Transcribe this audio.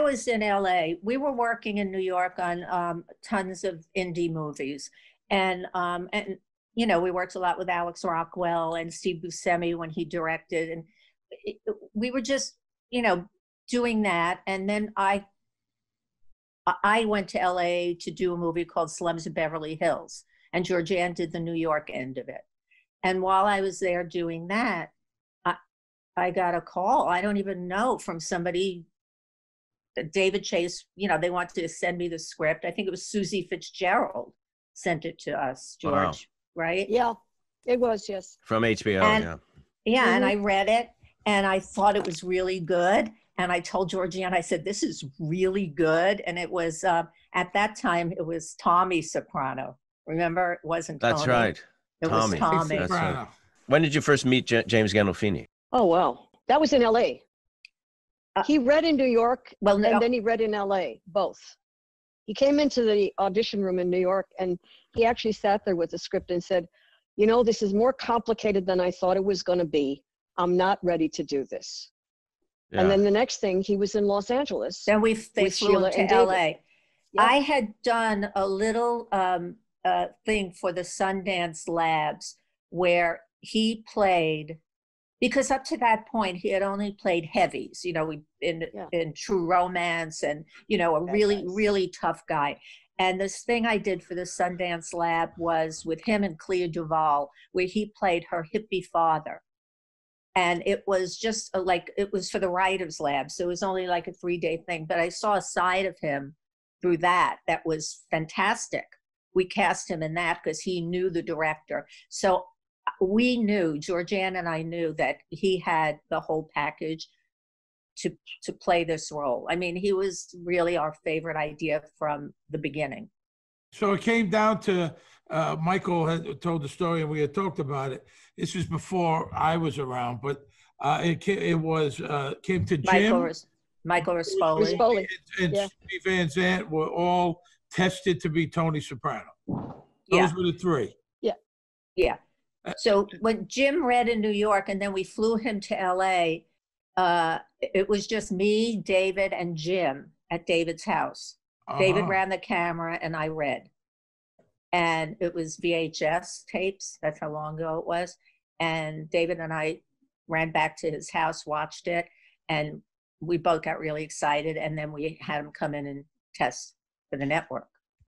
was in LA, we were working in New York on tons of indie movies. And you know, we worked a lot with Alex Rockwell and Steve Buscemi when he directed. And we were just, you know, doing that. And then I went to LA to do a movie called Slums of Beverly Hills, and Georgianne did the New York end of it. And while I was there doing that, I got a call, I don't even know, from somebody, David Chase, you know, they wanted to send me the script. I think it was Susie Fitzgerald sent it to us, George, wow. right? Yeah, it was, yes. From HBO, and, yeah. And I read it and I thought it was really good. And I told Georgianne, I said, this is really good. And it was, at that time, it was Tommy Soprano. Remember, it wasn't Tony. That's right. It Tommy. was Tommy. That's right. When did you first meet James Gandolfini? Oh, wow. That was in LA. He read in New York, and then he read in LA, both. He came into the audition room in New York, and he actually sat there with the script and said, you know, this is more complicated than I thought it was going to be. I'm not ready to do this. Yeah. And then the next thing, he was in Los Angeles. Then they flew Sheila him to LA. Yeah. I had done a little thing for the Sundance Labs where he played, because up to that point he had only played heavies, you know, in True Romance, and, you know, a really tough guy. And this thing I did for the Sundance Lab was with him and Clea Duvall, where he played her hippie father. And it was just it was for the writers' lab. So it was only like a 3-day thing, but I saw a side of him through that was fantastic. We cast him in that because he knew the director. So we knew, Georgianne and I knew, that he had the whole package to play this role. I mean, he was really our favorite idea from the beginning. So it came down to, Michael had told the story and we had talked about it. This was before I was around, but it came to Jim. Michael Rispoli. And Steve Van Zandt were all tested to be Tony Soprano. Those were the three. Yeah. Yeah. So when Jim read in New York and then we flew him to LA, it was just me, David, and Jim at David's house. David ran the camera and I read. And it was VHS tapes. That's how long ago it was. And David and I ran back to his house, watched it, and we both got really excited. And then we had him come in and test for the network.